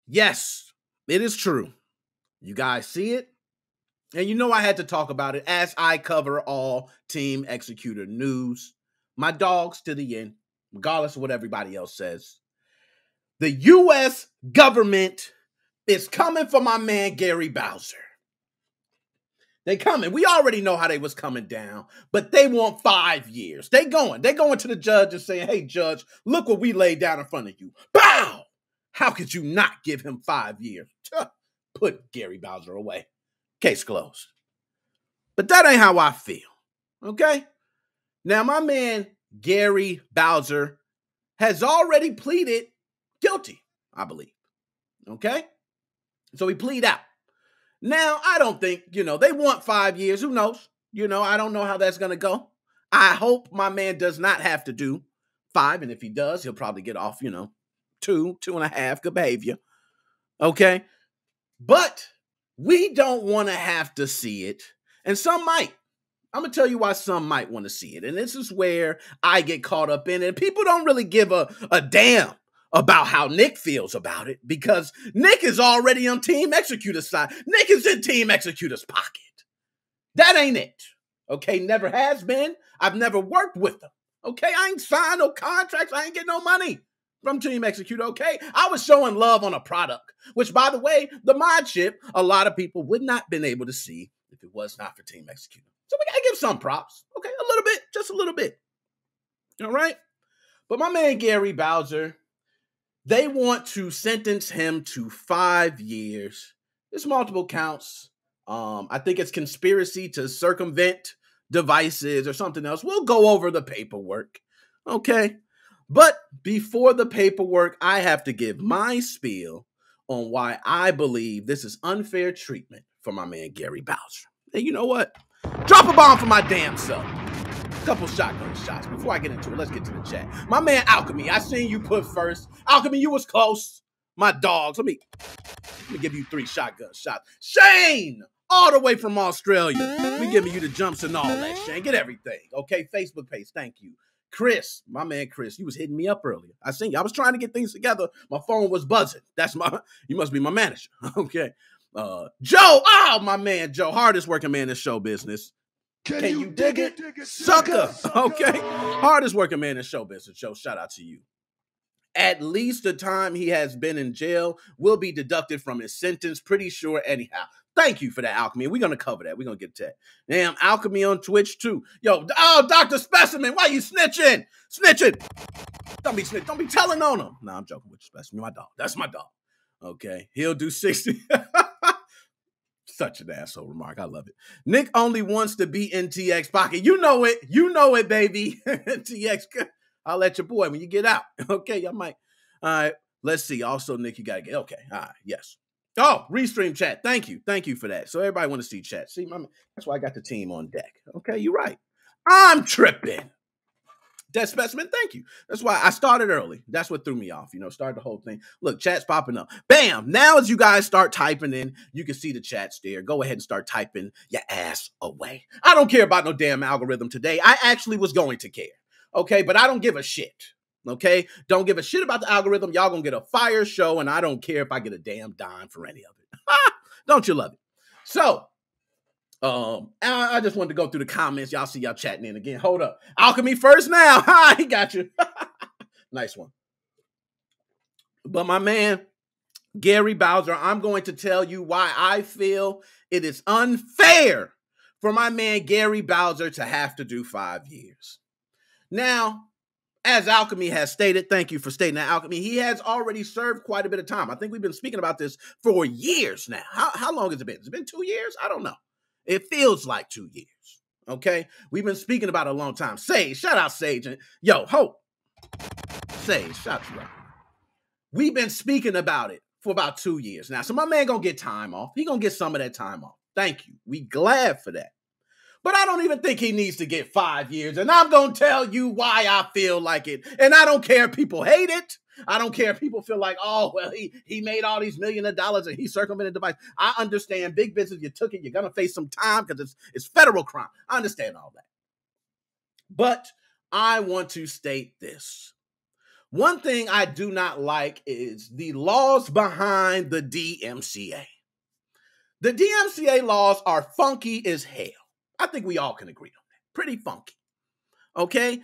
Yes, it is true. You guys see it? And you know I had to talk about it as I cover all Team Xecuter news. My dogs to the end, regardless of what everybody else says. The U.S. government is coming for my man Gary Bowser. They coming. We already know how they was coming down, but they want 5 years. They going to the judge and saying, hey, judge, look what we laid down in front of you. Bow! How could you not give him 5 years? Put Gary Bowser away. Case closed. But that ain't how I feel, okay? Now, my man Gary Bowser has already pleaded guilty, I believe, okay? So he plead out. Now, I don't think, they want 5 years. Who knows? I don't know how that's going to go. I hope my man does not have to do 5, and if he does, he'll probably get off, 2.5, good behavior, okay? But we don't want to have to see it, and some might. I'm going to tell you why some might want to see it, and this is where I get caught up in it. People don't really give a damn about how Nick feels about it, because Nick is already on Team Xecuter's side. Nick is in Team Xecuter's pocket. That ain't it, okay? Never has been. I've never worked with them, okay? I ain't signed no contracts. I ain't getting no money from Team Xecuter, okay? I was showing love on a product, which, by the way, the mod chip, a lot of people would not have been able to see if it was not for Team Xecuter. So we got to give some props, okay? A little bit, just a little bit, all right? But my man Gary Bowser, they want to sentence him to 5 years. There's multiple counts. I think it's conspiracy to circumvent devices or something else. We'll go over the paperwork, okay? But before the paperwork, I have to give my spiel on why I believe this is unfair treatment for my man Gary Bowser. And you know what? Drop a bomb for my damn self. Couple shotgun shots. Before I get into it, let's get to the chat. My man Alchemy, I seen you put first. Alchemy, you was close. My dogs. Let me give you 3 shotgun shots. Shane, all the way from Australia. We giving you the jumps and all that, Shane. Get everything. Okay, Facebook page. Thank you. Chris, my man Chris, you was hitting me up earlier. I seen you. I was trying to get things together. My phone was buzzing. You must be my manager. Okay. Joe, my man Joe, hardest working man in show business. Can you dig it? Sucker. Okay. Hardest working man in show business. Joe, shout out to you. At least the time he has been in jail will be deducted from his sentence. Pretty sure anyhow. Thank you for that, Alchemy. We're going to cover that. We're going to get to that. Damn, Alchemy on Twitch too. Yo, Dr. Specimen, why you snitching? Snitching. Don't be snitching. Don't be telling on him. No, I'm joking with you, Specimen. My dog. That's my dog. Okay. He'll do 60. Such an asshole remark. I love it. Nick only wants to be in TX pocket. You know it. You know it, baby. TX. I'll let your boy when you get out. Okay, y'all might. All right. Let's see. Also, Nick, you got to get. Okay. All right. Yes. Oh, restream chat. Thank you. Thank you for that. So everybody want to see chat. See, that's why I got the team on deck. Okay, you're right. I'm tripping. Dead Specimen, thank you. That's why I started early. That's what threw me off, started the whole thing. Look, chat's popping up. Bam! Now as you guys start typing in, you can see the chats there. Go ahead and start typing your ass away. I don't care about no damn algorithm today. I actually was going to care, okay? But I don't give a shit, okay? Don't give a shit about the algorithm. Y'all gonna get a fire show, and I don't care if I get a damn dime for any of it. Don't you love it? So, I just wanted to go through the comments. Y'all see y'all chatting in again. Hold up. Alchemy first now. Ha, he got you. Nice one. But my man, Gary Bowser, I'm going to tell you why I feel it is unfair for my man Gary Bowser to have to do 5 years. Now, as Alchemy has stated, thank you for stating that, Alchemy, he has already served quite a bit of time. I think we've been speaking about this for years now. How long has it been? Has it been 2 years? I don't know. It feels like 2 years, okay? We've been speaking about it a long time. Sage, shout out Sage. Yo, Hope. Sage, shout you out. We've been speaking about it for about 2 years now. So my man gonna get time off. He gonna get some of that time off. Thank you. We glad for that. But I don't even think he needs to get 5 years. And I'm gonna tell you why I feel like it. And I don't care if people hate it. I don't care if people feel like, oh, well, he made all these millions of dollars and he circumvented the device. I understand big business. You took it. You're going to face some time because it's federal crime. I understand all that. But I want to state this. One thing I do not like is the laws behind the DMCA. The DMCA laws are funky as hell. I think we all can agree on that. Pretty funky. Okay?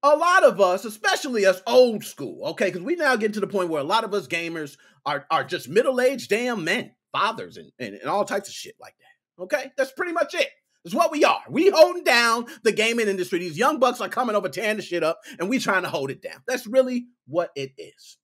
A lot of us, especially us old school, okay, because we now get to the point where a lot of us gamers are just middle-aged damn men, fathers, and all types of shit like that. Okay? That's pretty much it. That's what we are. We holding down the gaming industry. These young bucks are coming over, tearing the shit up, and we trying to hold it down. That's really what it is.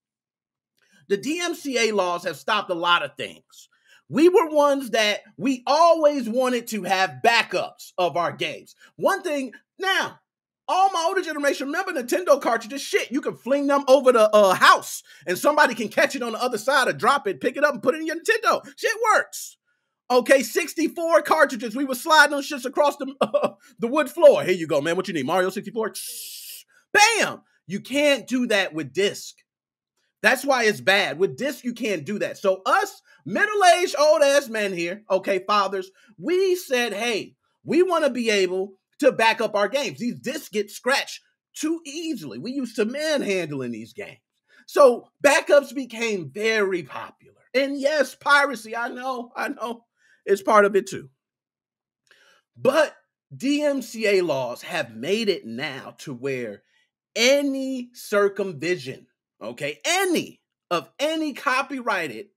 The DMCA laws have stopped a lot of things. We were ones that we always wanted to have backups of our games. One thing, now, all my older generation, remember Nintendo cartridges? Shit, you can fling them over the house and somebody can catch it on the other side or drop it, pick it up and put it in your Nintendo. Shit works. Okay, 64 cartridges. We were sliding those shits across the wood floor. Here you go, man. What you need? Mario 64? Bam! You can't do that with disc. That's why it's bad. With disc, you can't do that. So us middle-aged old-ass men here, okay, fathers, we said, hey, we want to be able to back up our games. These discs get scratched too easily. We used to manhandling these games. So backups became very popular. And yes, piracy, I know, it's part of it too. But DMCA laws have made it now to where any circumvention, okay, any copyrighted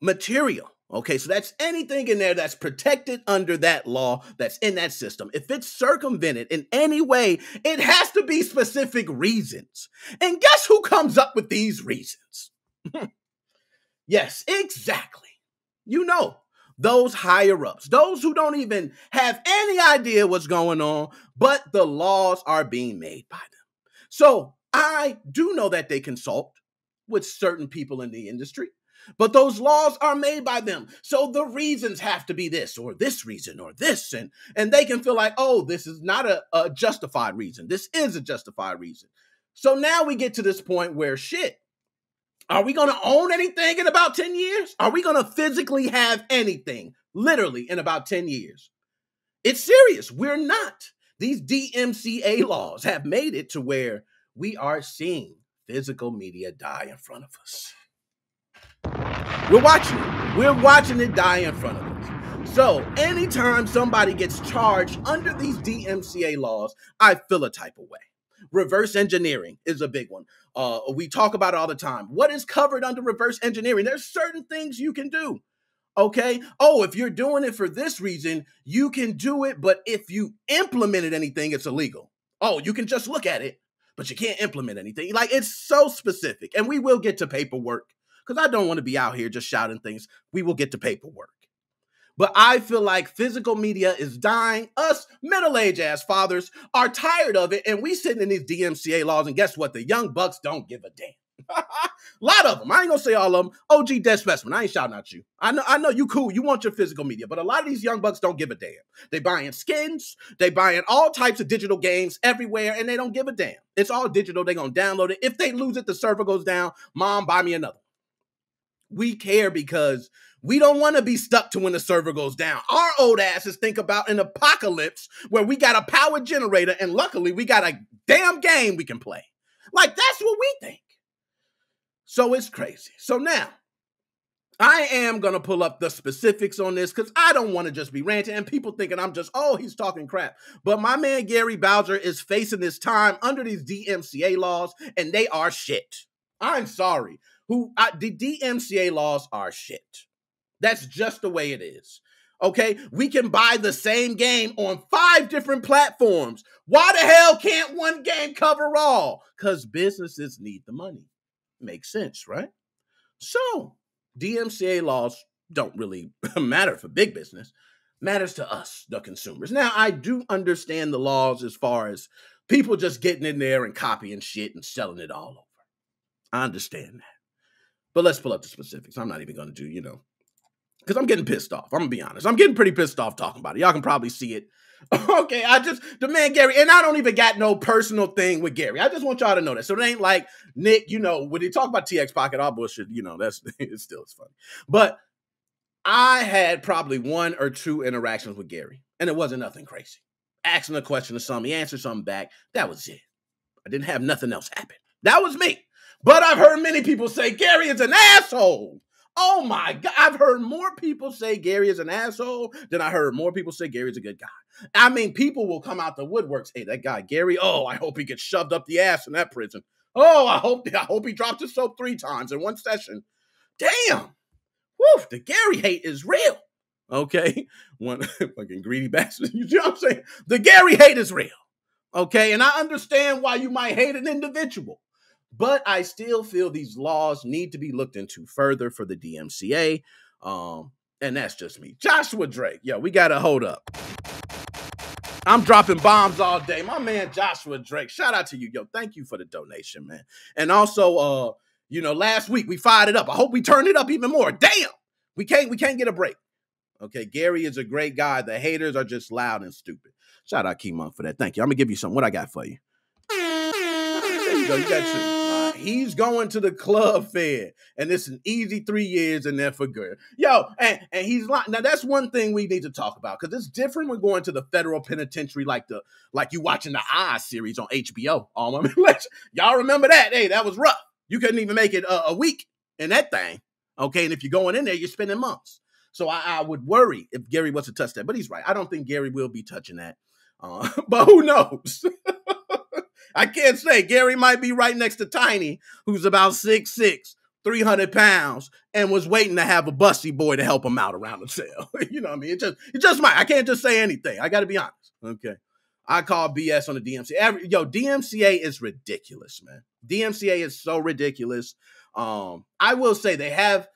material, okay, so that's anything in there that's protected under that law that's in that system. If it's circumvented in any way, it has to be specific reasons. And guess who comes up with these reasons? Yes, exactly. You know, those higher ups, those who don't even have any idea what's going on, but the laws are being made by them. So I do know that they consult with certain people in the industry, but those laws are made by them. So the reasons have to be this or this reason or this. And they can feel like, oh, this is not a justified reason. This is a justified reason. So now we get to this point where shit, are we going to own anything in about 10 years? Are we going to physically have anything literally in about 10 years? It's serious. We're not. These DMCA laws have made it to where we are seeing physical media die in front of us. We're watching it. We're watching it die in front of us. So anytime somebody gets charged under these DMCA laws, I feel a type of way. Reverse engineering is a big one. We talk about it all the time. What is covered under reverse engineering? There's certain things you can do. Okay. Oh, if you're doing it for this reason, you can do it. But if you implemented anything, it's illegal. Oh, you can just look at it, but you can't implement anything. Like, it's so specific. And we will get to paperwork because I don't want to be out here just shouting things. We will get to paperwork. But I feel like physical media is dying. Us middle-aged ass fathers are tired of it. And we sitting in these DMCA laws. And guess what? The young bucks don't give a damn. A lot of them. I ain't gonna say all of them. OG Dead Specimen. I ain't shouting at you. I know you cool. You want your physical media. But a lot of these young bucks don't give a damn. They buying skins. They buying all types of digital games everywhere. And they don't give a damn. It's all digital. They gonna download it. If they lose it, the server goes down. Mom, buy me another. We care because we don't want to be stuck to when the server goes down. Our old asses think about an apocalypse where we got a power generator and luckily we got a damn game we can play. Like, that's what we think. So it's crazy. So now, I am going to pull up the specifics on this because I don't want to just be ranting and people thinking I'm just, oh, he's talking crap. But my man Gary Bowser is facing this time under these DMCA laws and they are shit. I'm sorry. The DMCA laws are shit. That's just the way it is. Okay, we can buy the same game on 5 different platforms. Why the hell can't one game cover all? Because businesses need the money. Makes sense, right? So DMCA laws don't really matter for big business. Matters to us, the consumers. Now, I do understand the laws as far as people just getting in there and copying shit and selling it all over. I understand that. But let's pull up the specifics. I'm not even going to do, because I'm getting pissed off. I'm going to be honest. I'm getting pretty pissed off talking about it. Y'all can probably see it. Okay, the man Gary, and I don't even got no personal thing with Gary. I just want y'all to know that. So it ain't like Nick, when they talk about TX Pocket, all bullshit, it's funny. But I had probably 1 or 2 interactions with Gary, and it wasn't nothing crazy. Asking a question or something, he answered something back. That was it. I didn't have nothing else happen. That was me. But I've heard many people say Gary is an asshole. Oh my God. I've heard more people say Gary is an asshole than I heard more people say Gary's a good guy. I mean, people will come out the woodworks. Hey, that guy, Gary, oh, I hope he gets shoved up the ass in that prison. Oh, I hope he dropped his soap 3 times in one session. Damn. Woo, the Gary hate is real. Okay. One fucking greedy bastard. You see what I'm saying? The Gary hate is real. Okay. And I understand why you might hate an individual. But I still feel these laws need to be looked into further for the DMCA. And that's just me. Joshua Drake. Yo, we got to hold up. I'm dropping bombs all day. My man Joshua Drake. Shout out to you. Yo, thank you for the donation, man. And also, last week we fired it up. I hope we turn it up even more. Damn. We can't get a break. Okay, Gary is a great guy. The haters are just loud and stupid. Shout out Keemon for that. Thank you. I'm going to give you something. What I got for you? There you go. You got 2. He's going to the club fed, and it's an easy 3 years in there for good. Yo, and he's like, now that's one thing we need to talk about, because it's different when going to the federal penitentiary like you watching the Oz series on HBO. Y'all remember that? Hey, that was rough. You couldn't even make it a week in that thing. Okay, and if you're going in there, you're spending months. So I would worry if Gary was to touch that. But he's right. I don't think Gary will be touching that. But who knows? I can't say. Gary might be right next to Tiny, who's about 6'6", 300 pounds, and was waiting to have a busty boy to help him out around the cell. You know what I mean? It just might. I can't just say anything. I got to be honest. Okay. I call BS on the DMCA. DMCA is ridiculous, man. DMCA is so ridiculous. I will say they have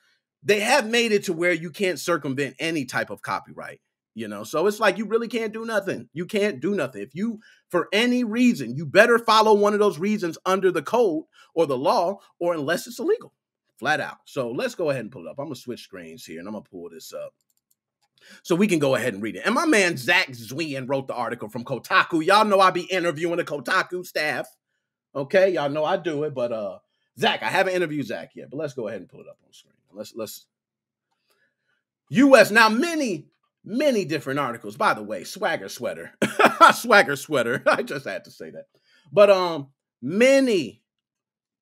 made it to where you can't circumvent any type of copyright. So it's like you really can't do nothing. You can't do nothing. If you, for any reason, you better follow one of those reasons under the code or the law, or unless it's illegal, flat out. So let's go ahead and pull it up. I'm going to switch screens here, and I'm going to pull this up so we can go ahead and read it. And my man Zach Zwien wrote the article from Kotaku. Y'all know I be interviewing the Kotaku staff. Okay, y'all know I do it. But Zach, I haven't interviewed Zach yet, but let's go ahead and pull it up on screen. Let's U.S. Now, many different articles. By the way, swagger sweater. Swagger sweater. I just had to say that. But many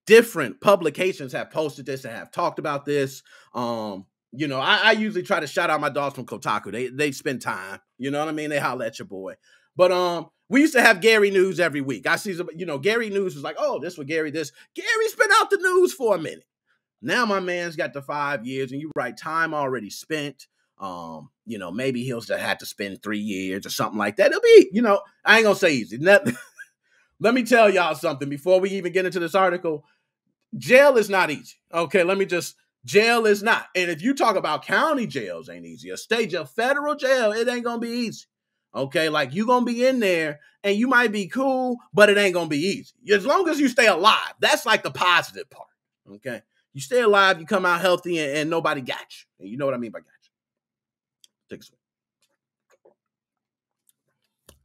different publications have posted this and have talked about this. I usually try to shout out my dogs from Kotaku. They spend time. You know what I mean? They holler at your boy. But we used to have Gary News every week. I see some, Gary News was like, oh, this was Gary this. Gary's been out the news for a minute. Now my man's got the 5 years, and you write time already spent. Maybe he'll just have to spend 3 years or something like that. It'll be, I ain't gonna say easy. Let me tell y'all something before we even get into this article. Jail is not easy. Okay, jail is not. And if you talk about county jails ain't easy, a state jail, federal jail, it ain't gonna be easy. Okay, like you gonna be in there and you might be cool, but it ain't gonna be easy. As long as you stay alive, that's like the positive part. Okay, you stay alive, you come out healthy, and nobody got you. And you know what I mean by got you. Take a swig.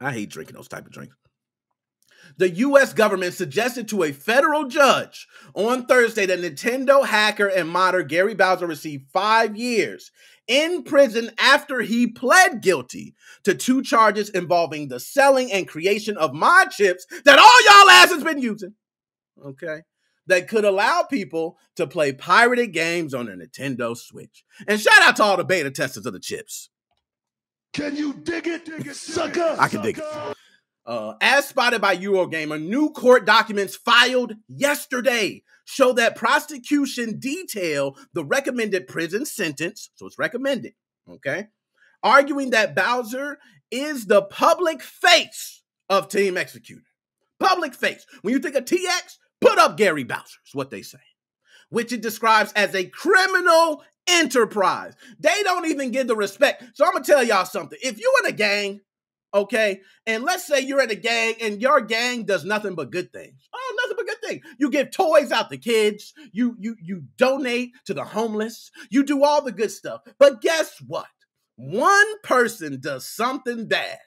I hate drinking those type of drinks. The U.S. government suggested to a federal judge on Thursday that Nintendo hacker and modder Gary Bowser received 5 years in prison after he pled guilty to 2 charges involving the selling and creation of mod chips that all y'all asses been using, okay, that could allow people to play pirated games on their Nintendo Switch. And shout out to all the beta testers of the chips. Can you dig it, sucker? I can dig it. As spotted by Eurogamer, new court documents filed yesterday show that prosecution detail the recommended prison sentence, so it's recommended, okay, arguing that Bowser is the public face of Team Xecuter. Public face. When you think of TX, put up Gary Bowser, is what they say, which it describes as a criminal enterprise. They don't even give the respect. So I'm going to tell y'all something. If you in a gang, okay, and let's say you're in a gang and your gang does nothing but good things. Oh, nothing but good things. You give toys out to kids. You donate to the homeless. You do all the good stuff. But guess what? One person does something bad,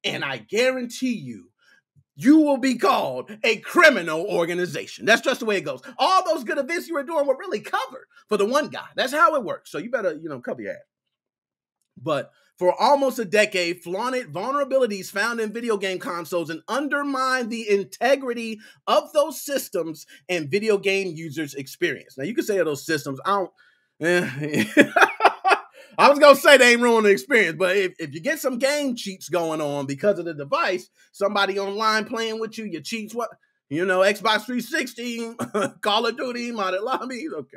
and I guarantee you will be called a criminal organization. That's just the way it goes. All those good events you were doing were really covered for the one guy. That's how it works. So you better, cover your ass. But for almost a decade, flaunted vulnerabilities found in video game consoles and undermined the integrity of those systems and video game users' experience. Now, you can say of those systems, I was going to say they ain't ruining the experience, but if you get some game cheats going on because of the device, somebody online playing with you, your cheats, what? Xbox 360, Call of Duty, modded lobbies, okay.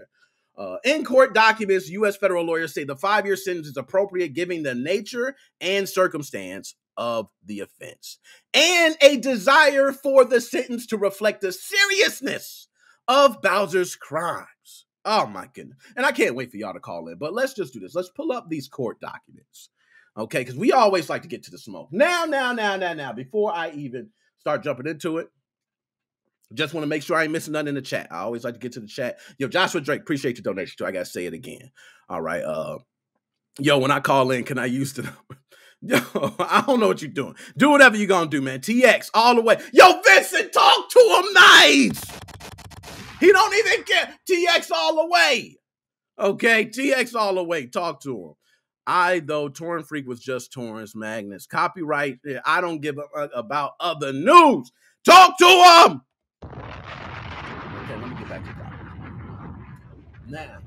In court documents, U.S. federal lawyers say the 5-year sentence is appropriate given the nature and circumstance of the offense and a desire for the sentence to reflect the seriousness of Bowser's crimes. Oh, my goodness. And I can't wait for y'all to call in, but let's just do this. Let's pull up these court documents, okay? Because we always like to get to the smoke. Now, before I even start jumping into it, just want to make sure I ain't missing nothing in the chat. I always like to get to the chat. Yo, Joshua Drake, appreciate your donation too. I gotta say it again. All right. Yo, when I call in, can I use the Yo, I don't know what you're doing. Do whatever you're gonna do, man. TX all the way. Yo, Vincent, talk to him nice. He don't even care. TX all the way. Okay, TX all the way. Talk to him. Though, Torrent Freak was just Torrance Magnus. Copyright, I don't give a about other news. Talk to him. Okay, let me get back to that. Now,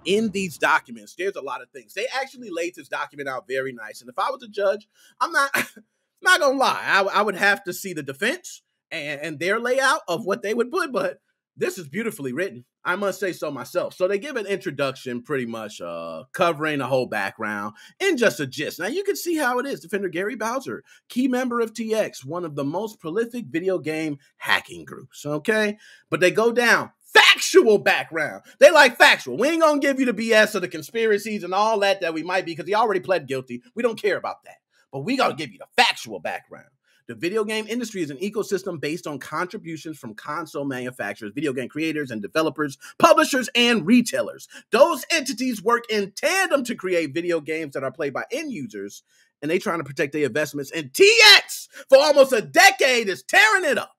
in these documents, there's a lot of things. They actually laid this document out very nice. And if I was a judge, I'm not gonna lie. I would have to see the defense and their layout of what they would put, but this is beautifully written. I must say so myself. So they give an introduction pretty much covering the whole background in just a gist. Now you can see how it is. Defender Gary Bowser, key member of TX, one of the most prolific video game hacking groups, okay? But they go down factual background. They like factual. We ain't gonna give you the BS of the conspiracies and all that we might be, because he already pled guilty. We don't care about that. But we gotta give you the factual background. The video game industry is an ecosystem based on contributions from console manufacturers, video game creators and developers, publishers, and retailers. Those entities work in tandem to create video games that are played by end users, and they trying to protect their investments. And TX, for almost a decade, is tearing it up.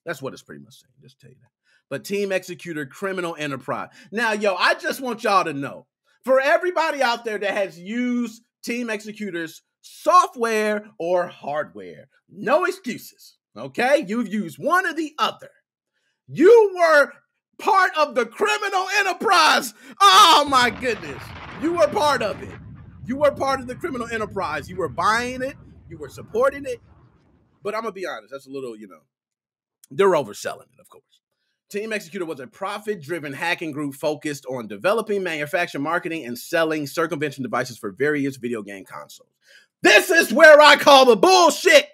That's what it's pretty much saying, just tell you that. But Team Xecuter criminal enterprise. Now, yo, I just want y'all to know, for everybody out there that has used Team Xecuter's software or hardware, no excuses, okay? You've used one or the other. You were part of the criminal enterprise. Oh my goodness. You were part of it. You were part of the criminal enterprise. You were buying it. You were supporting it. But I'm going to be honest, that's a little, they're overselling it, of course. Team Xecuter was a profit-driven hacking group focused on developing, manufacturing, marketing, and selling circumvention devices for various video game consoles. This is where I call the bullshit.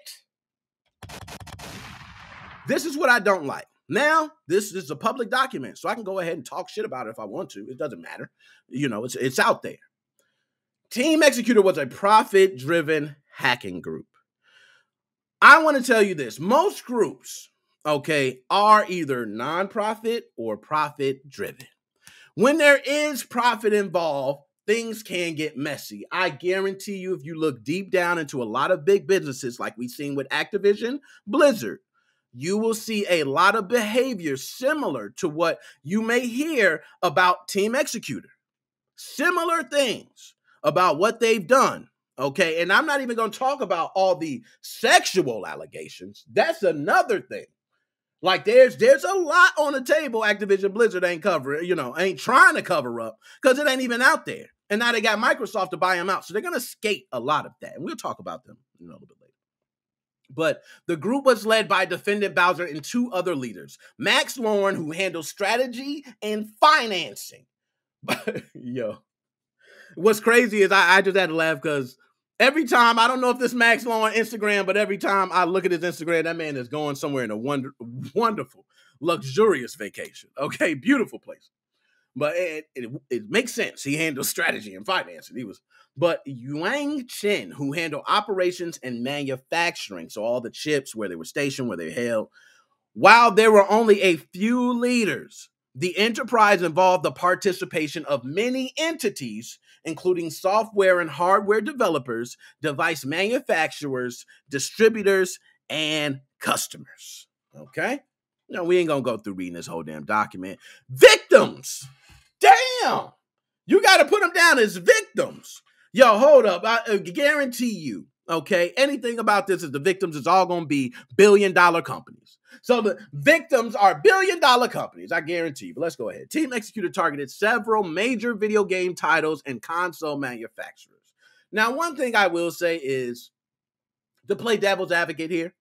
This is what I don't like. Now, this is a public document, so I can go ahead and talk shit about it if I want to. It doesn't matter. It's out there. Team Xecuter was a profit-driven hacking group. I want to tell you this. Most groups, okay, are either non-profit or profit-driven. When there is profit involved, things can get messy. I guarantee you, if you look deep down into a lot of big businesses like we've seen with Activision, Blizzard, you will see a lot of behavior similar to what you may hear about Team Xecuter. Similar things about what they've done, okay? And I'm not even going to talk about all the sexual allegations. That's another thing. Like there's a lot on the table Activision Blizzard ain't covering, ain't trying to cover up because it ain't even out there. And now they got Microsoft to buy them out. So they're going to skate a lot of that. And we'll talk about them a little bit later. But the group was led by defendant Bowser and 2 other leaders. Max Lauren, who handles strategy and financing. Yo, what's crazy is I just had to laugh because every time, I don't know if this Max Lauren Instagram, but every time I look at his Instagram, that man is going somewhere in a wonderful, luxurious vacation. Okay, beautiful place. But it makes sense. He handles strategy and financing. But Yuang Chen, who handled operations and manufacturing, so all the chips, where they were stationed, where they held, while there were only a few leaders, the enterprise involved the participation of many entities, including software and hardware developers, device manufacturers, distributors, and customers. Okay? No, we ain't gonna go through reading this whole damn document. Victims! Damn! You got to put them down as victims. Yo, hold up. I guarantee you, okay, anything about this is the victims is all going to be billion-dollar companies. So the victims are billion-dollar companies, I guarantee you. But let's go ahead. Team Xecuter targeted several major video game titles and console manufacturers. Now, one thing I will say is, to play devil's advocate here,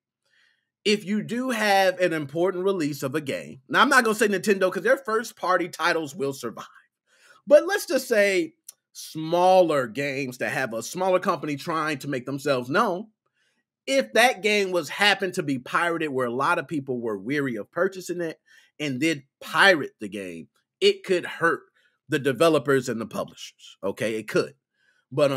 if you do have an important release of a game, now I'm not going to say Nintendo because their first-party titles will survive. But let's just say smaller games that have a smaller company trying to make themselves known. If that game happened to be pirated where a lot of people were weary of purchasing it and did pirate the game, it could hurt the developers and the publishers. Okay, it could. But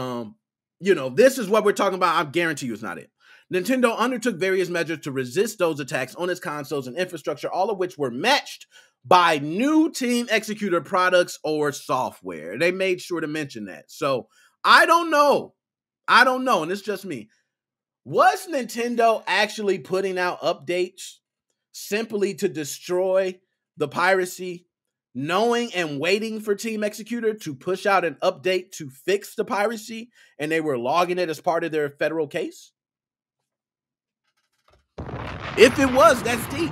this is what we're talking about. I guarantee you it's not it. Nintendo undertook various measures to resist those attacks on its consoles and infrastructure, all of which were matched by new Team Xecuter products or software. They made sure to mention that. So I don't know. And it's just me. Was Nintendo actually putting out updates simply to destroy the piracy, knowing and waiting for Team Xecuter to push out an update to fix the piracy, and they were logging it as part of their federal case? If it was, that's deep.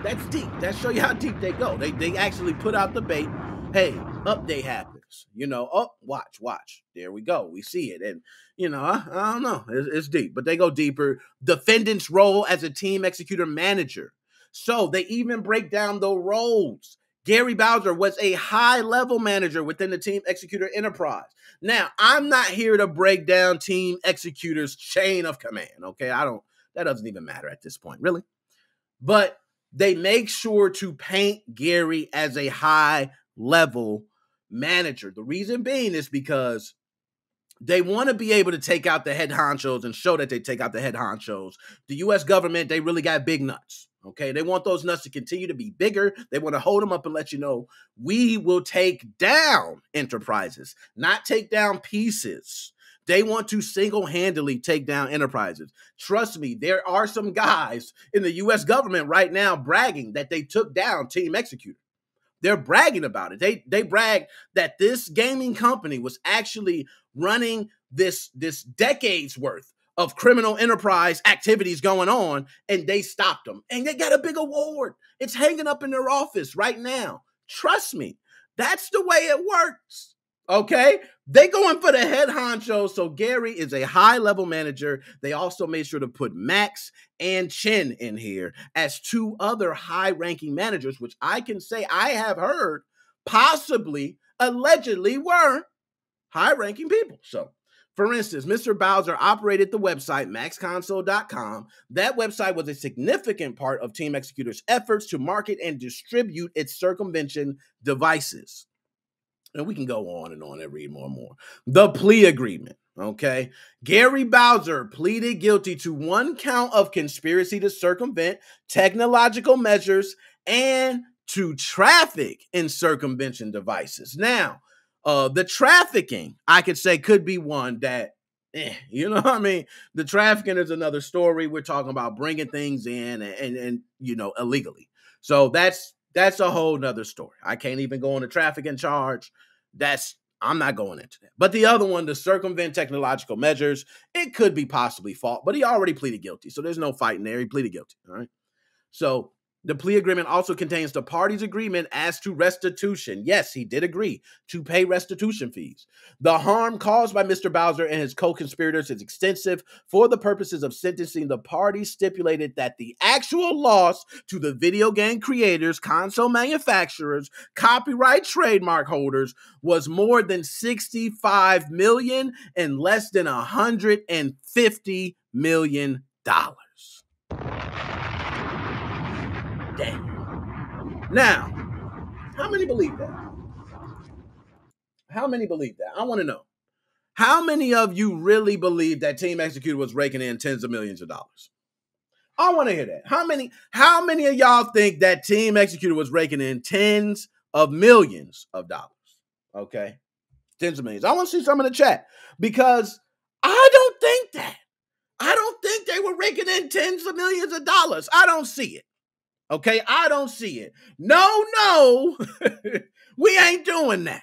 That's deep. That shows you how deep they go. They actually put out the bait. Hey, update happens. Watch. There we go. We see it. And, I don't know. It's deep. But they go deeper. Defendant's role as a Team Xecuter manager. So they even break down the roles. Gary Bowser was a high-level manager within the Team Xecuter enterprise. Now, I'm not here to break down Team Xecuter's chain of command, okay? That doesn't even matter at this point, really. But they make sure to paint Gary as a high-level manager. The reason being is because they want to be able to take out the head honchos and show that they take out the head honchos. The U.S. government, they really got big nuts, okay? They want those nuts to continue to be bigger. They want to hold them up and let you know, we will take down enterprises, not take down pieces. They want to single-handedly take down enterprises. Trust me, there are some guys in the U.S. government right now bragging that they took down Team Xecuter. They're bragging about it. They brag that this gaming company was actually running this decades worth of criminal enterprise activities going on, and they stopped them. And they got a big award. It's hanging up in their office right now. Trust me, that's the way it works. Okay, they going for the head honcho. So Gary is a high-level manager. They also made sure to put Max and Chen in here as two other high-ranking managers, which I can say I have heard possibly, allegedly were high-ranking people. So, for instance, Mr. Bowser operated the website maxconsole.com. That website was a significant part of Team Xecuter's efforts to market and distribute its circumvention devices. And we can go on and read more and more. The plea agreement, okay? Gary Bowser pleaded guilty to one count of conspiracy to circumvent technological measures and to traffic in circumvention devices. Now, the trafficking, I could say, could be one that, you know what I mean? The trafficking is another story. We're talking about bringing things in and illegally. So that's a whole nother story. I can't even go on the trafficking charge. I'm not going into that. But the other one, the circumvent technological measures, it could be possibly fault, but he already pleaded guilty. So there's no fighting there. He pleaded guilty. All right. So the plea agreement also contains the parties' agreement as to restitution. Yes, he did agree to pay restitution fees. The harm caused by Mr. Bowser and his co-conspirators is extensive. For the purposes of sentencing, the parties stipulated that the actual loss to the video game creators, console manufacturers, copyright trademark holders was more than $65 million and less than $150 million. Damn. Now, how many believe that? How many believe that? I want to know. How many of you really believe that Team Xecuter was raking in tens of millions of dollars? I want to hear that. How many of y'all think that Team Xecuter was raking in tens of millions of dollars? Okay. Tens of millions. I want to see some in the chat because I don't think that. I don't think they were raking in tens of millions of dollars. I don't see it. Okay, I don't see it. No, we ain't doing that.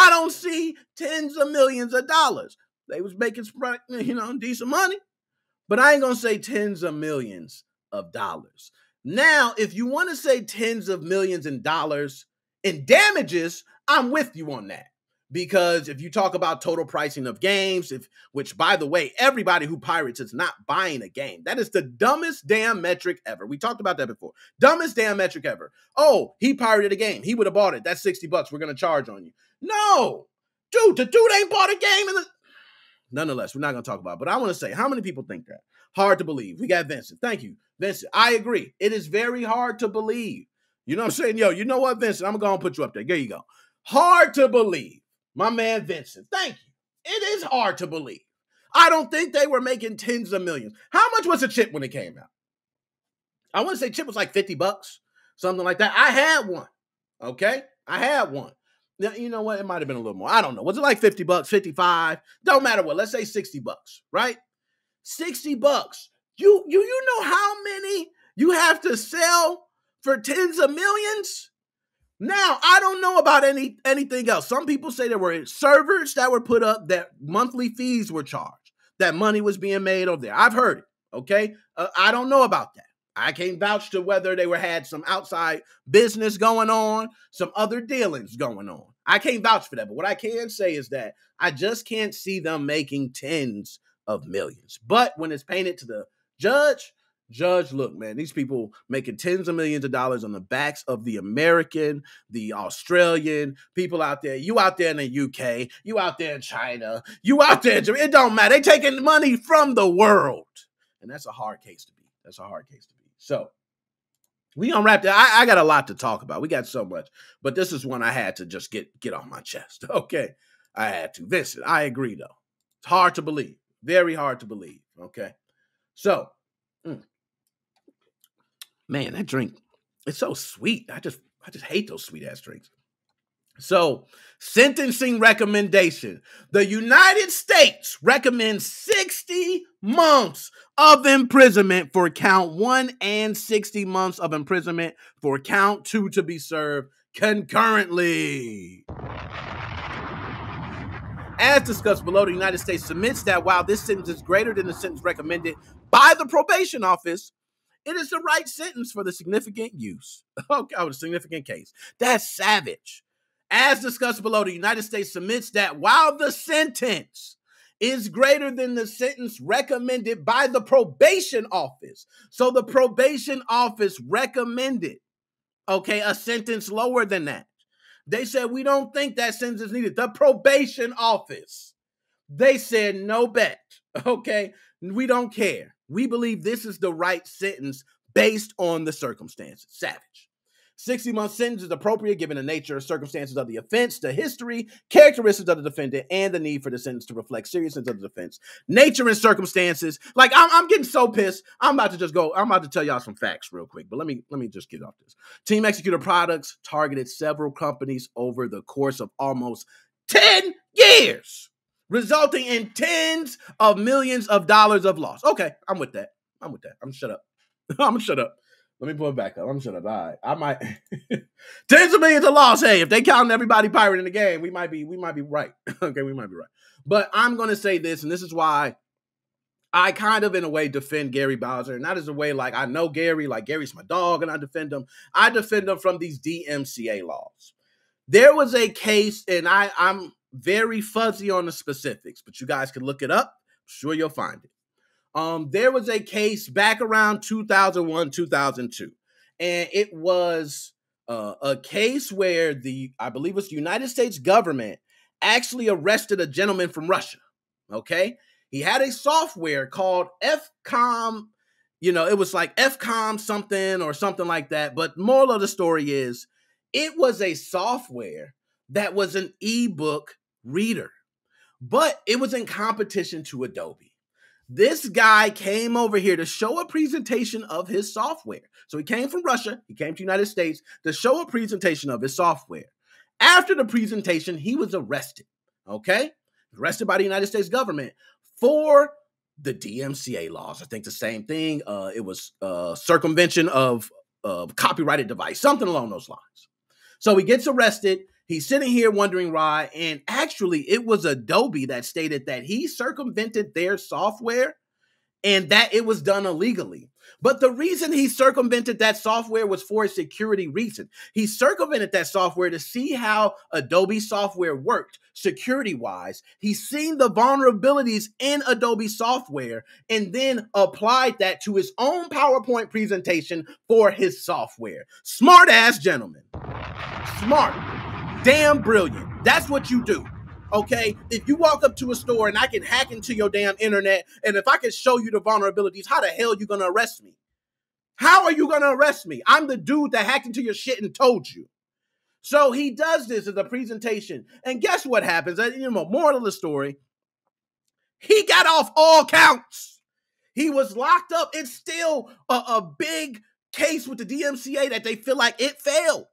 I don't see tens of millions of dollars. They was making, decent money, but I ain't going to say tens of millions of dollars. Now, if you want to say tens of millions in dollars in damages, I'm with you on that. Because if you talk about total pricing of games, which, by the way, everybody who pirates is not buying a game. That is the dumbest damn metric ever. We talked about that before. Dumbest damn metric ever. Oh, he pirated a game. He would have bought it. That's $60. We're going to charge on you. No. Dude, the dude ain't bought a game. Nonetheless, we're not going to talk about it. But I want to say, how many people think that? Hard to believe. We got Vincent. Thank you, Vincent. I agree. It is very hard to believe. You know what I'm saying? Yo, you know what, Vincent? I'm going to put you up there. There you go. Hard to believe. My man, Vincent. Thank you. It is hard to believe. I don't think they were making tens of millions. How much was a chip when it came out? I want to say chip was like $50, something like that. I had one. Okay? I had one. Now, you know what? It might have been a little more. I don't know. Was it like $50, 55? Don't matter what. Let's say $60, right? $60. You know how many you have to sell for tens of millions? Now, I don't know about anything else. Some people say there were servers that were put up, that monthly fees were charged, that money was being made over there. I've heard it, okay? I don't know about that. I can't vouch to whether they had some outside business going on, some other dealings going on. I can't vouch for that, but what I can say is that I just can't see them making tens of millions. But when it's painted to the judge, look, man, these people making tens of millions of dollars on the backs of the American, the Australian, people out there. You out there in the UK, you out there in China, you out there in Japan. It don't matter. They taking money from the world. And that's a hard case to beat. So we gonna wrap that. I got a lot to talk about. We got so much. But this is one I had to just get off my chest. Okay. I had to. Vincent, I agree, though. It's hard to believe. Very hard to believe. Okay. So, man, that drink, it's so sweet. I just hate those sweet ass drinks. So, sentencing recommendation. The United States recommends 60 months of imprisonment for count 1 and 60 months of imprisonment for count 2 to be served concurrently. As discussed below, the United States submits that while this sentence is greater than the sentence recommended by the probation office, it is the right sentence for the significant use. Okay, the significant case. That's savage. As discussed below, the United States submits that while the sentence is greater than the sentence recommended by the probation office. So the probation office recommended, a sentence lower than that. They said, we don't think that sentence is needed. The probation office, they said, no bet. Okay, we don't care. We believe this is the right sentence based on the circumstances. Savage. 60-month sentence is appropriate given the nature and circumstances of the offense, the history, characteristics of the defendant, and the need for the sentence to reflect seriousness of the offense. Nature and circumstances. Like, I'm getting so pissed. I'm about to tell y'all some facts real quick, but let me just get off this. Team Xecuter products targeted several companies over the course of almost 10 years, resulting in tens of millions of dollars of loss. Okay, I'm with that. I'm gonna shut up. Let me pull it back up. I'm shut up. All right. I might tens of millions of loss. Hey, if they count everybody pirating the game, we might be right. Okay, we might be right. But I'm gonna say this, and this is why I kind of in a way defend Gary Bowser. Not as a way like I know Gary, like Gary's my dog, and I defend him. I defend him from these DMCA laws. There was a case, and I'm very fuzzy on the specifics, but you guys can look it up. I'm sure you'll find it. There was a case back around 2001, 2002, and it was a case where I believe it was the United States government actually arrested a gentleman from Russia, okay? He had a software called FCOM, it was like FCOM something or something like that, but moral of the story is it was a software that was an ebook reader, but it was in competition to Adobe. This guy came over here to show a presentation of his software. So he came from Russia. He came to the United States to show a presentation of his software. After the presentation, he was arrested, okay? Arrested by the United States government for the DMCA laws. I think the same thing. It was circumvention of copyrighted device, something along those lines. So he gets arrested. He's sitting here wondering why, and actually it was Adobe that stated that he circumvented their software and that it was done illegally. But the reason he circumvented that software was for a security reason. He circumvented that software to see how Adobe software worked security-wise. He's seen the vulnerabilities in Adobe software and then applied that to his own PowerPoint presentation for his software. Smart-ass gentleman. Smart. Damn brilliant. That's what you do. Okay, if you walk up to a store and I can hack into your damn internet, and if I can show you the vulnerabilities, how the hell are you gonna arrest me? How are you gonna arrest me? I'm the dude that hacked into your shit and told you. So he does this as a presentation, and guess what happens? Moral of the story, he got off all counts. He was locked up. It's still a big case with the DMCA that they feel like it failed.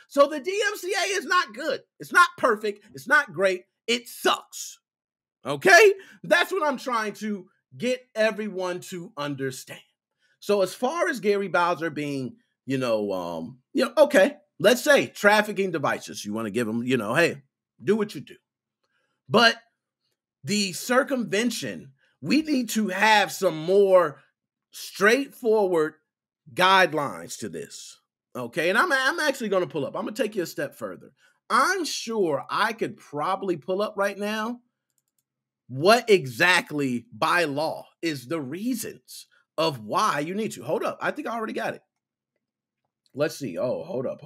So the DMCA is not good. It's not perfect. It's not great. It sucks. Okay? That's what I'm trying to get everyone to understand. So as far as Gary Bowser being, okay, let's say trafficking devices. You want to give him, hey, do what you do. But the circumvention, we need to have some more straightforward guidelines to this. Okay, and I'm actually going to pull up. I'm going to take you a step further. I'm sure I could probably pull up right now what exactly by law is the reasons of why you need to. Hold up. I think I already got it. Let's see. Oh, hold up.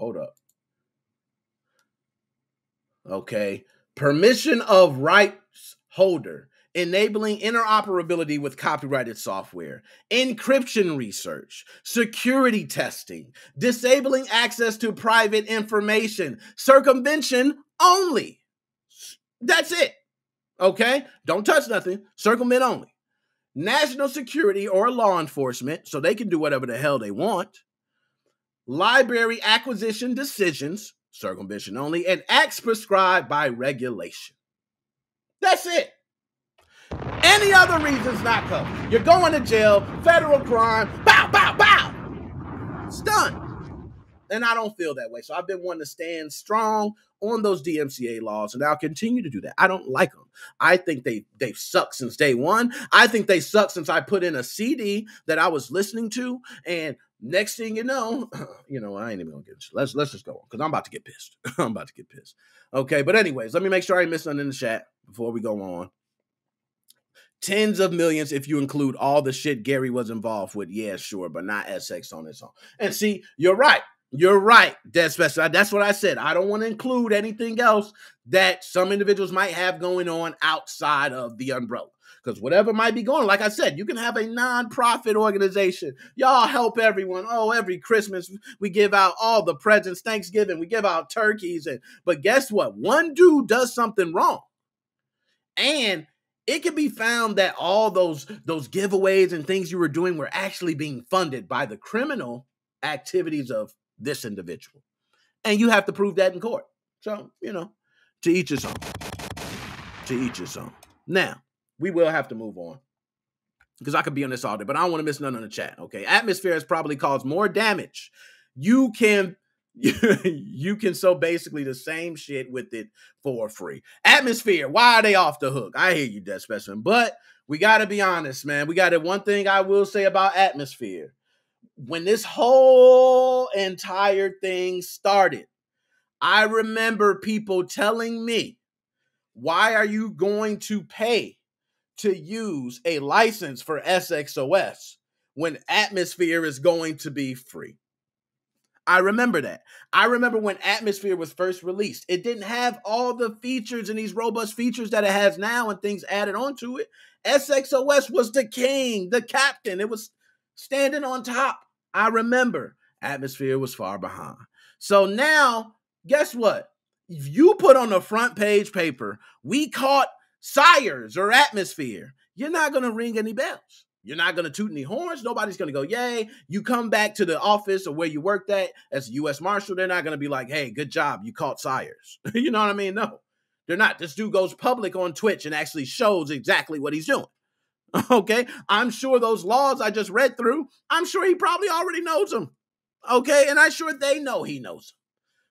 Okay. Permission of rights holder, enabling interoperability with copyrighted software, encryption research, security testing, disabling access to private information, circumvention only. That's it. Okay? Don't touch nothing. Circumvent only. National security or law enforcement, so they can do whatever the hell they want. Library acquisition decisions, circumvention only, and acts prescribed by regulation. That's it. Any other reasons not covered. You're going to jail, federal crime, bow, bow, bow. It's done. And I don't feel that way. So I've been wanting to stand strong on those DMCA laws, and I'll continue to do that. I don't like them. I think they've sucked since day one. I think they suck since I put in a CD that I was listening to, and next thing you know, I ain't even gonna get into it. Let's just go on, because I'm about to get pissed. I'm about to get pissed. Okay, but anyways, let me make sure I ain't missing nothing in the chat before we go on. Tens of millions if you include all the shit Gary was involved with. Yeah, sure, but not SX on its own. And see, you're right. You're right, Dead Special. That's what I said. I don't want to include anything else that some individuals might have going on outside of the umbrella. Because whatever might be going on, like I said, you can have a non-profit organization. Y'all help everyone. Oh, every Christmas we give out all the presents. Thanksgiving, we give out turkeys. But guess what? One dude does something wrong. And it can be found that all those giveaways and things you were doing were actually being funded by the criminal activities of this individual. And you have to prove that in court. So, to each his own. To each his own. Now, we will have to move on, because I could be on this all day, but I don't want to miss none on the chat, okay? Atmosphere has probably caused more damage. You can so basically the same shit with it for free. Atmosphere, why are they off the hook? I hear you, Death Specimen, but we got to be honest, man. One thing I will say about Atmosphere. When this whole entire thing started, I remember people telling me, why are you going to pay to use a license for SXOS when Atmosphere is going to be free? I remember that. I remember when Atmosphere was first released. It didn't have all the features and these robust features that it has now and things added onto it. SXOS was the king, the captain. It was standing on top. I remember Atmosphere was far behind. So now, guess what? If you put on the front page paper, we caught Sires or Atmosphere, you're not going to ring any bells. You're not going to toot any horns. Nobody's going to go, yay. You come back to the office or where you worked at as a U.S. Marshal, they're not going to be like, hey, good job, you caught Sires. You know what I mean? No, they're not. This dude goes public on Twitch and actually shows exactly what he's doing. Okay? I'm sure those laws I just read through, I'm sure he probably already knows them. Okay? And I'm sure they know he knows them.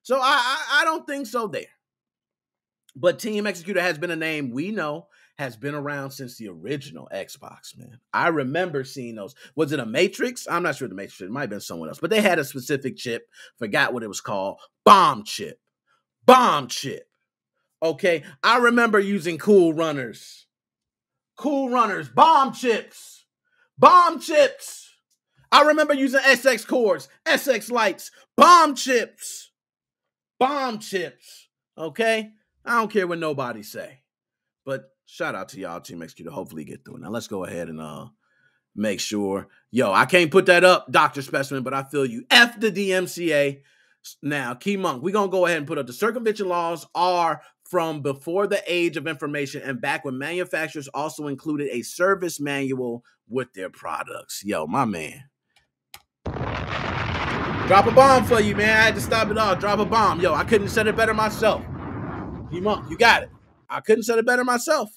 So I don't think so there. But Team Xecuter has been a name we know has been around since the original Xbox, man. I remember seeing those. Was it a Matrix? I'm not sure the Matrix. It might have been someone else. But they had a specific chip. Forgot what it was called. Bomb chip. Bomb chip. Okay. I remember using Cool Runners. Cool Runners. Bomb chips. Bomb chips. I remember using SX cores. SX lights. Bomb chips. Bomb chips. Okay. I don't care what nobody say. But shout out to y'all, Team Xecuter. Hopefully get through it. Now let's go ahead and make sure. Yo, I can't put that up, Dr. Specimen, but I feel you. F the DMCA. Now, Key Monk, we're going to go ahead and put up the circumvention laws are from before the age of information and back when manufacturers also included a service manual with their products. Yo, my man. Drop a bomb for you, man. I had to stop it all. Drop a bomb. Yo, I couldn't have said it better myself. Key Monk, you got it. I couldn't have said it better myself.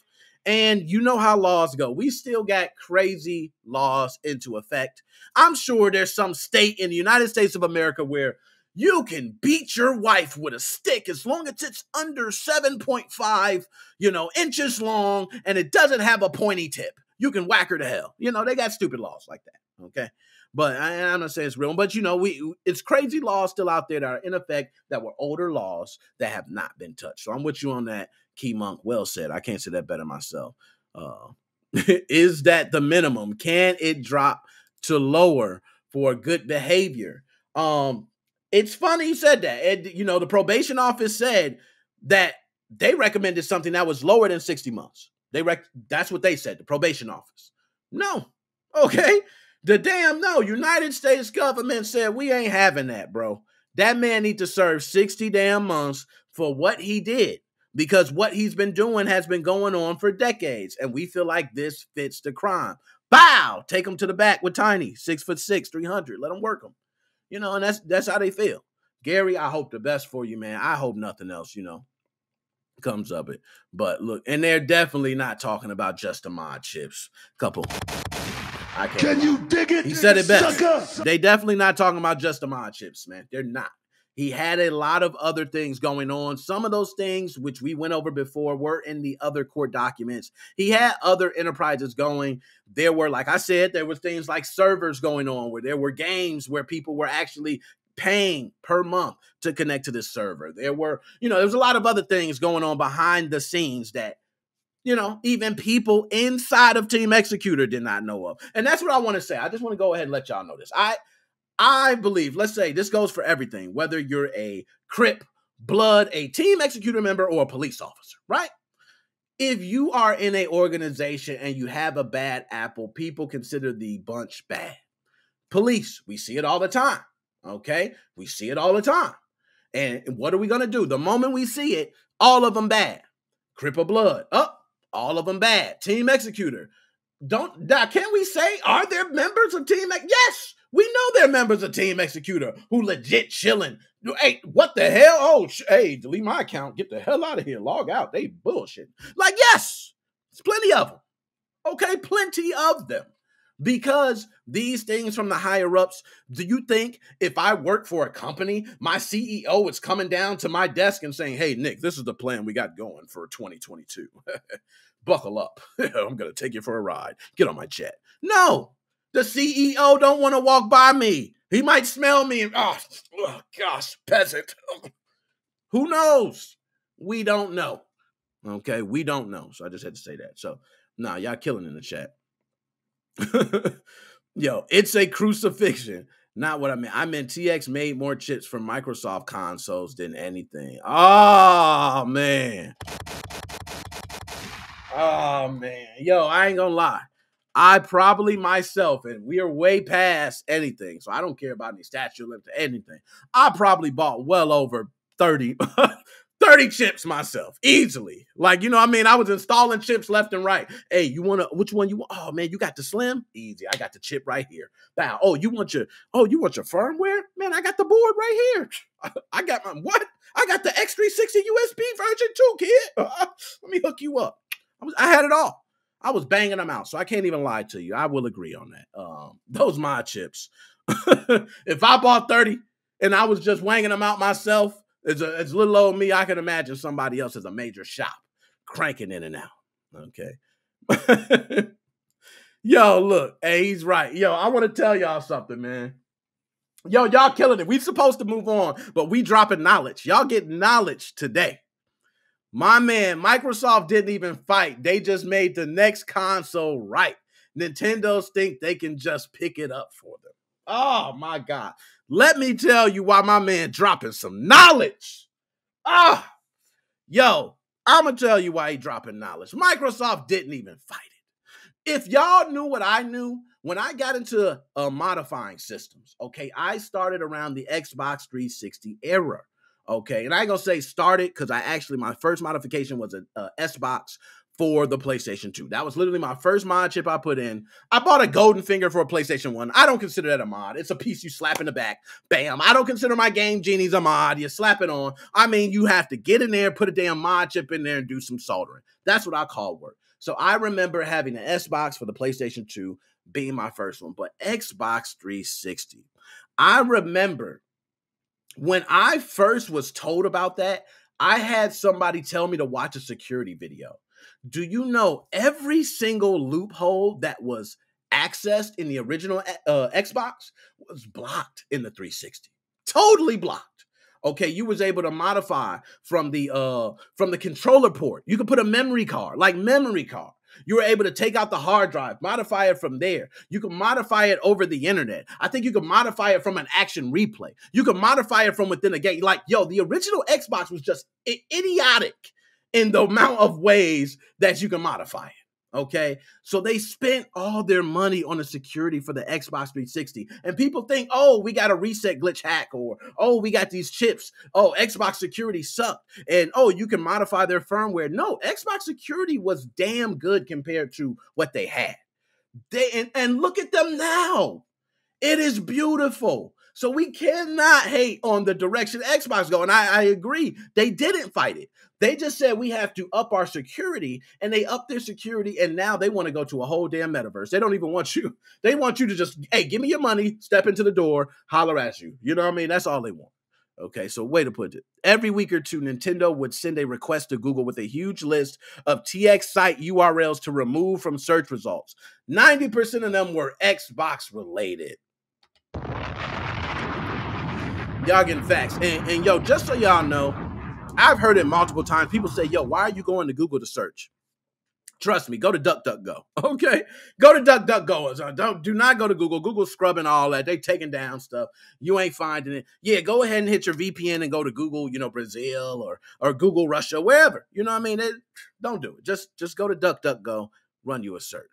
And you know how laws go. We still got crazy laws into effect. I'm sure there's some state in the United States of America where you can beat your wife with a stick as long as it's under 7.5, inches long and it doesn't have a pointy tip. You can whack her to hell. They got stupid laws like that. Okay. But I'm not saying it's real, but it's crazy laws still out there that are in effect that were older laws that have not been touched. So I'm with you on that, Key Monk. Well said. I can't say that better myself. Is that the minimum? Can it drop to lower for good behavior? It's funny you said that. And, the probation office said that they recommended something that was lower than 60 months. That's what they said, the probation office. No. Okay. The damn no. United States government said we ain't having that, bro. That man need to serve 60 damn months for what he did because what he's been doing has been going on for decades. And we feel like this fits the crime. Bow! Take him to the back with Tiny, 6'6", 300. Let him work him. And that's how they feel. Gary, I hope the best for you, man. I hope nothing else, comes of it. But look, and they're definitely not talking about just the mod chips. Couple. Can you dig it? He said it best. Sucker. They definitely not talking about just the mod chips, man. They're not. He had a lot of other things going on. Some of those things, which we went over before, were in the other court documents. He had other enterprises going. There were, like I said, there were things like servers going on where there were games where people were actually paying per month to connect to this server. There were, there was a lot of other things going on behind the scenes that, even people inside of Team Xecuter did not know of. And that's what I want to say. I just want to go ahead and let y'all know this. I believe, let's say this goes for everything, whether you're a Crip, Blood, a Team Xecuter member, or a police officer, right? If you are in an organization and you have a bad apple, people consider the bunch bad. Police, we see it all the time, okay? We see it all the time. And what are we going to do? The moment we see it, all of them bad. Crip or Blood, all of them bad. Team Xecuter. Can we say, are there members of Team Xecuter? Yes, we know they're members of Team Xecuter who legit chilling. Hey, what the hell? Oh, hey, delete my account. Get the hell out of here. Log out. They bullshit. Like, yes, there's plenty of them. Okay, plenty of them. Because these things from the higher ups, do you think if I work for a company, my CEO is coming down to my desk and saying, hey, Nick, this is the plan we got going for 2022. Buckle up. I'm going to take you for a ride. Get on my jet. No, the CEO don't want to walk by me. He might smell me and, oh gosh, peasant. Who knows? We don't know. Okay, we don't know. So I just had to say that. So, nah, y'all killing in the chat. Yo, it's a crucifixion. Not what I meant. I meant TX made more chips for Microsoft consoles than anything. Oh, man. Oh, man. Yo, I ain't gonna lie. I probably myself, and we are way past anything, so I don't care about any statute limit to anything. I probably bought well over 30 chips myself, easily. Like, I was installing chips left and right. Hey, which one you want? Oh, man, you got the slim? Easy. I got the chip right here. Bow. Oh, you want your firmware? Man, I got the board right here. I got my, what? I got the X360 USB version 2, kid. Let me hook you up. I had it all. I was banging them out, so I can't even lie to you. I will agree on that. Those mod chips. If I bought 30 and I was just wanging them out myself, It's little old me. I can imagine somebody else as a major shop cranking in and out. Okay. Yo, look. Hey, he's right. Yo, I want to tell y'all something, man. Yo, y'all killing it. We supposed to move on, but we dropping knowledge. Y'all get knowledge today. My man, Microsoft didn't even fight. They just made the next console right. Nintendo's think they can just pick it up for them. Oh, my God. Let me tell you why my man dropping some knowledge. Yo, I'm going to tell you why he dropping knowledge. Microsoft didn't even fight it. If y'all knew what I knew, when I got into modifying systems, okay, I started around the Xbox 360 era, okay? And I ain't gonna say started because my first modification was a S-Box for the PlayStation 2. That was literally my first mod chip I put in. I bought a golden finger for a PlayStation 1. I don't consider that a mod. It's a piece you slap in the back. Bam. I don't consider my Game Genie's a mod. You slap it on. I mean, you have to get in there, put a damn mod chip in there, and do some soldering. That's what I call work. So I remember having an S-Box for the PlayStation 2 being my first one, but Xbox 360. I remember when I first was told about that, I had somebody tell me to watch a security video. Do you know every single loophole that was accessed in the original Xbox was blocked in the 360? Totally blocked. Okay, you was able to modify from the controller port. You could put a memory card, like memory card. You were able to take out the hard drive, modify it from there. You can modify it over the internet. I think you can modify it from an action replay. You can modify it from within a game. Like, yo, the original Xbox was just idiotic in the amount of ways that you can modify it. Okay, so they spent all their money on the security for the Xbox 360. And people think, oh, we got a reset glitch hack, or, oh, we got these chips. Oh, Xbox security sucked. And, oh, you can modify their firmware. No, Xbox security was damn good compared to what they had. And look at them now. It is beautiful. So we cannot hate on the direction Xbox go. And I agree. They didn't fight it. They just said we have to up our security, and they upped their security, and now they want to go to a whole damn metaverse. They don't even want you. They want you to just, hey, give me your money, step into the door, holler at you. You know what I mean? That's all they want. Okay, so way to put it. Every week or two, Nintendo would send a request to Google with a huge list of TX site URLs to remove from search results. 90% of them were Xbox related. Y'all getting facts. And yo, just so y'all know, I've heard it multiple times. People say, yo, why are you going to Google to search? Trust me, go to DuckDuckGo. Okay? Go to DuckDuckGo. Do not go to Google. Google's scrubbing all that. They taking down stuff. You ain't finding it. Yeah, go ahead and hit your VPN and go to Google, Brazil or Google Russia, wherever. You know what I mean? Don't do it. Just go to DuckDuckGo, run you a search.